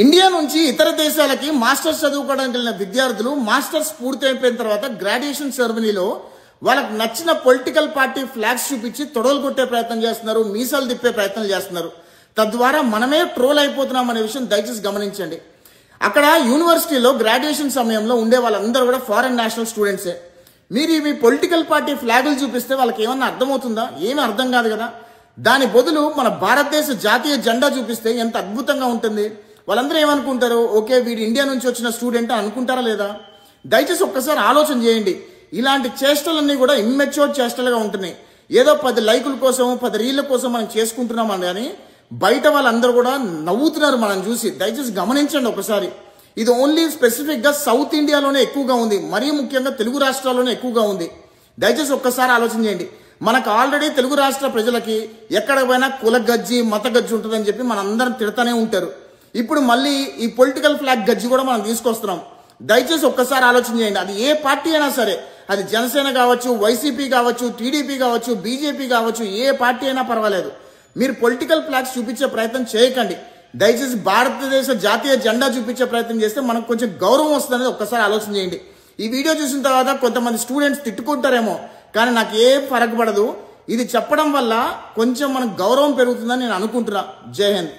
India నుంచి ఇతర దేశాలకి మాస్టర్స్ చదువుకోవడానికి వెళ్ళిన విద్యార్థులు మాస్టర్స్ పూర్తి అయిపోయిన తర్వాత గ్రాడ్యుయేషన్ సెరమనీలో వాళ్ళకి నచ్చిన పొలిటికల్ పార్టీ ఫ్లాగ్స్ చూపించి తొడలు కొట్టే ప్రయత్నం చేస్తున్నారు, మీసాలు తిప్పే ప్రయత్నం చేస్తున్నారు. తద్వారా మనమే ట్రోల్ అయిపోతున్నాం అనే విషయం దయచేసి గమనించండి. అక్కడ యూనివర్సిటీలో గ్రాడ్యుయేషన్ సమయంలో ఉండే వాళ్ళందరూ కూడా ఫారెన్ నేషనల్ స్టూడెంట్సే. మీరు ఇవి పొలిటికల్ పార్టీ ఫ్లాగులు చూపిస్తే వాళ్ళకి ఏమన్నా అర్థమవుతుందా? ఏమీ అర్థం కాదు కదా. దాని బదులు మన భారతదేశ జాతీయ జెండా చూపిస్తే ఎంత అద్భుతంగా ఉంటుంది. వాళ్ళందరూ ఏమనుకుంటారు, ఓకే వీడు ఇండియా నుంచి వచ్చిన స్టూడెంట్ అనుకుంటారా లేదా? దయచేసి ఒక్కసారి ఆలోచన చేయండి. ఇలాంటి చేష్టలన్నీ కూడా ఇమ్మెచ్యూర్ చేష్టలుగా ఉంటున్నాయి. ఏదో 10 లైకుల కోసం 10 రీళ్ల కోసం మనం చేసుకుంటున్నాం అని, కానీ బయట వాళ్ళందరూ కూడా నవ్వుతున్నారు మనం చూసి. దయచేసి గమనించండి ఒకసారి. ఇది ఓన్లీ స్పెసిఫిక్ గా సౌత్ ఇండియాలోనే ఎక్కువగా ఉంది, మరీ ముఖ్యంగా తెలుగు రాష్ట్రాల్లోనే ఎక్కువగా ఉంది. దయచేసి ఒక్కసారి ఆలోచన చేయండి. మనకు ఆల్రెడీ తెలుగు రాష్ట్ర ప్రజలకి ఎక్కడ పోయినా కుల గజ్జి మత గజ్జి ఉంటుందని చెప్పి మనందరం తిడతానే ఉంటారు. ఇప్పుడు మళ్ళీ ఈ పొలిటికల్ ఫ్లాగ్ గజ్జి కూడా మనం తీసుకొస్తున్నాం. దయచేసి ఒక్కసారి ఆలోచన చేయండి. అది ఏ పార్టీ అయినా సరే, అది జనసేన కావచ్చు, వైసీపీ కావచ్చు, టీడీపీ కావచ్చు, బీజేపీ కావచ్చు, ఏ పార్టీ అయినా పర్వాలేదు. మీరు పొలిటికల్ ఫ్లాగ్స్ చూపించే ప్రయత్నం చేయకండి. దయచేసి భారతదేశ జాతీయ జెండా చూపించే ప్రయత్నం చేస్తే మనకు కొంచెం గౌరవం వస్తుందనేది ఒక్కసారి ఆలోచన చేయండి. ఈ వీడియో చూసిన తర్వాత కొంతమంది స్టూడెంట్స్ తిట్టుకుంటారేమో, కానీ నాకు ఏం ఫరక్ పడదు. ఇది చెప్పడం వల్ల కొంచెం మనకు గౌరవం పెరుగుతుందని నేను అనుకుంటున్నా. జై హింద్.